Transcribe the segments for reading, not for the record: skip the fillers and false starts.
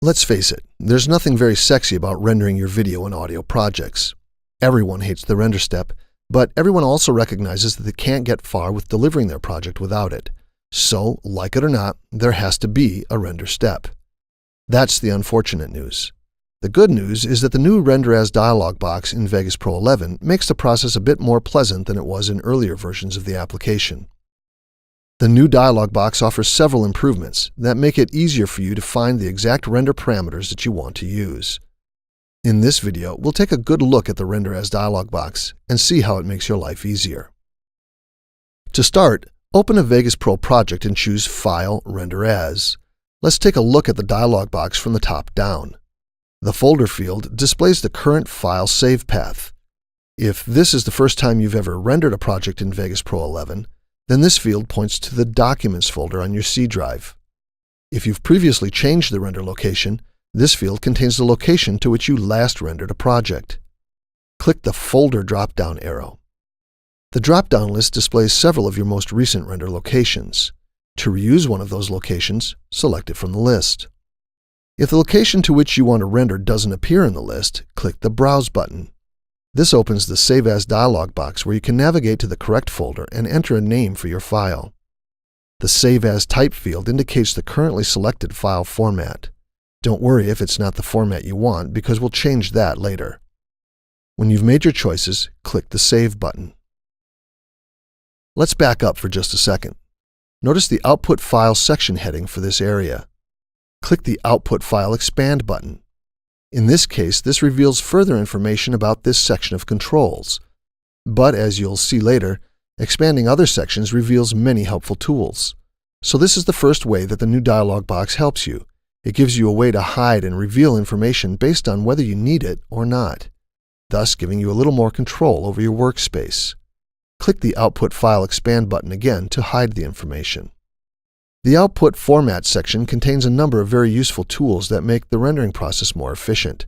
Let's face it, there's nothing very sexy about rendering your video and audio projects. Everyone hates the render step, but everyone also recognizes that they can't get far with delivering their project without it. So, like it or not, there has to be a render step. That's the unfortunate news. The good news is that the new Render As dialog box in Vegas Pro 11 makes the process a bit more pleasant than it was in earlier versions of the application. The new dialog box offers several improvements that make it easier for you to find the exact render parameters that you want to use. In this video, we'll take a good look at the Render As dialog box and see how it makes your life easier. To start, open a Vegas Pro project and choose File, Render As. Let's take a look at the dialog box from the top down. The folder field displays the current file save path. If this is the first time you've ever rendered a project in Vegas Pro 11, then this field points to the Documents folder on your C drive. If you've previously changed the render location, this field contains the location to which you last rendered a project. Click the Folder drop-down arrow. The drop-down list displays several of your most recent render locations. To reuse one of those locations, select it from the list. If the location to which you want to render doesn't appear in the list, click the Browse button. This opens the Save As dialog box where you can navigate to the correct folder and enter a name for your file. The Save As type field indicates the currently selected file format. Don't worry if it's not the format you want, because we'll change that later. When you've made your choices, click the Save button. Let's back up for just a second. Notice the Output File section heading for this area. Click the Output File Expand button. In this case, this reveals further information about this section of controls. But as you'll see later, expanding other sections reveals many helpful tools. So this is the first way that the new dialog box helps you. It gives you a way to hide and reveal information based on whether you need it or not, thus giving you a little more control over your workspace. Click the Output File Expand button again to hide the information. The Output Format section contains a number of very useful tools that make the rendering process more efficient.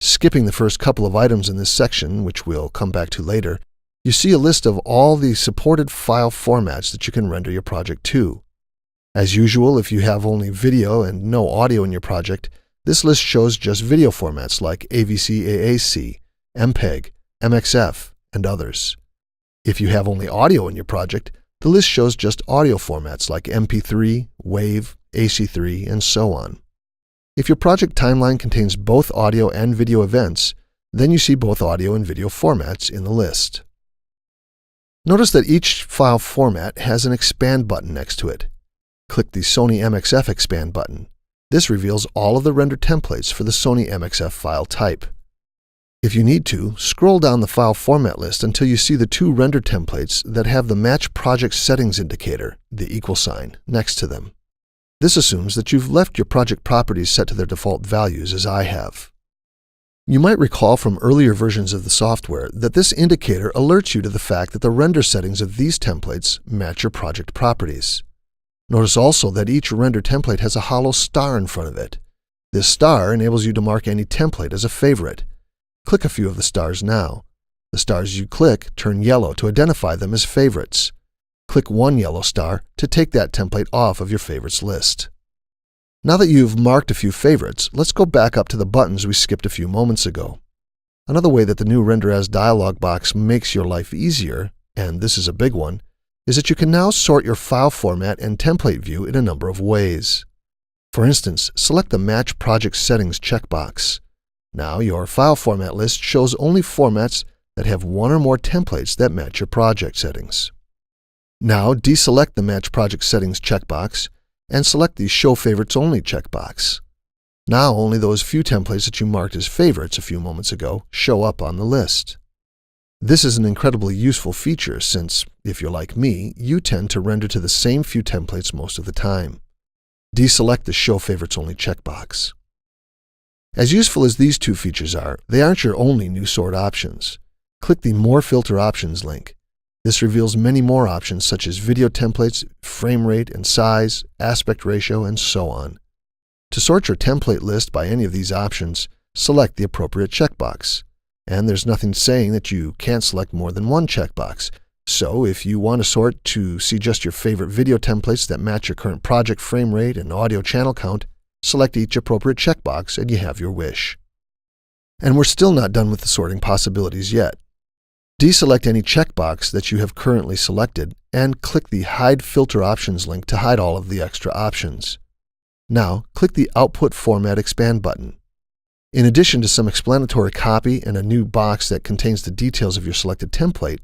Skipping the first couple of items in this section, which we'll come back to later, you see a list of all the supported file formats that you can render your project to. As usual, if you have only video and no audio in your project, this list shows just video formats like AVC AAC, MPEG, MXF, and others. If you have only audio in your project, the list shows just audio formats like MP3, WAV, AC3, and so on. If your project timeline contains both audio and video events, then you see both audio and video formats in the list. Notice that each file format has an Expand button next to it. Click the Sony MXF Expand button. This reveals all of the render templates for the Sony MXF file type. If you need to, scroll down the file format list until you see the two render templates that have the Match Project Settings indicator, the equal sign, next to them. This assumes that you've left your project properties set to their default values, as I have. You might recall from earlier versions of the software that this indicator alerts you to the fact that the render settings of these templates match your project properties. Notice also that each render template has a hollow star in front of it. This star enables you to mark any template as a favorite. Click a few of the stars now. The stars you click turn yellow to identify them as favorites. Click one yellow star to take that template off of your favorites list. Now that you've marked a few favorites, let's go back up to the buttons we skipped a few moments ago. Another way that the new Render As dialog box makes your life easier, and this is a big one, is that you can now sort your file format and template view in a number of ways. For instance, select the Match Project Settings checkbox. Now your file format list shows only formats that have one or more templates that match your project settings. Now deselect the Match Project Settings checkbox and select the Show Favorites Only checkbox. Now only those few templates that you marked as favorites a few moments ago show up on the list. This is an incredibly useful feature since, if you're like me, you tend to render to the same few templates most of the time. Deselect the Show Favorites Only checkbox. As useful as these two features are, they aren't your only new sort options. Click the More Filter Options link. This reveals many more options such as video templates, frame rate and size, aspect ratio, and so on. To sort your template list by any of these options, select the appropriate checkbox. And there's nothing saying that you can't select more than one checkbox. So if you want to sort to see just your favorite video templates that match your current project frame rate and audio channel count, select each appropriate checkbox, and you have your wish. And we're still not done with the sorting possibilities yet. Deselect any checkbox that you have currently selected and click the Hide Filter Options link to hide all of the extra options. Now, click the Output Format Expand button. In addition to some explanatory copy and a new box that contains the details of your selected template,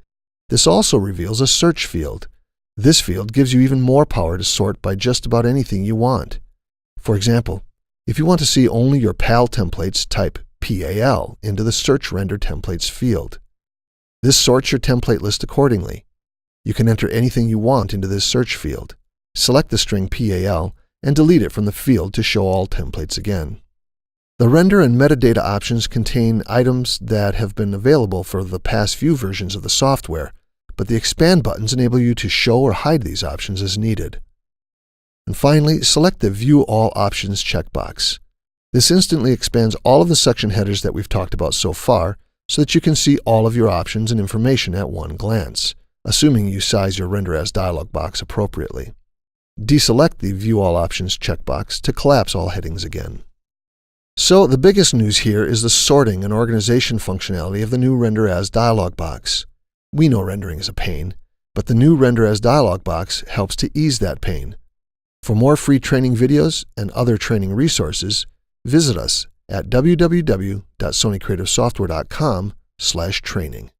this also reveals a search field. This field gives you even more power to sort by just about anything you want. For example, if you want to see only your PAL templates, type PAL into the Search Render Templates field. This sorts your template list accordingly. You can enter anything you want into this search field. Select the string PAL and delete it from the field to show all templates again. The render and metadata options contain items that have been available for the past few versions of the software, but the expand buttons enable you to show or hide these options as needed. And finally, select the View All Options checkbox. This instantly expands all of the section headers that we've talked about so far so that you can see all of your options and information at one glance, assuming you size your Render As dialog box appropriately. Deselect the View All Options checkbox to collapse all headings again. So the biggest news here is the sorting and organization functionality of the new Render As dialog box. We know rendering is a pain, but the new Render As dialog box helps to ease that pain. For more free training videos and other training resources, visit us at www.sonycreativesoftware.com/training.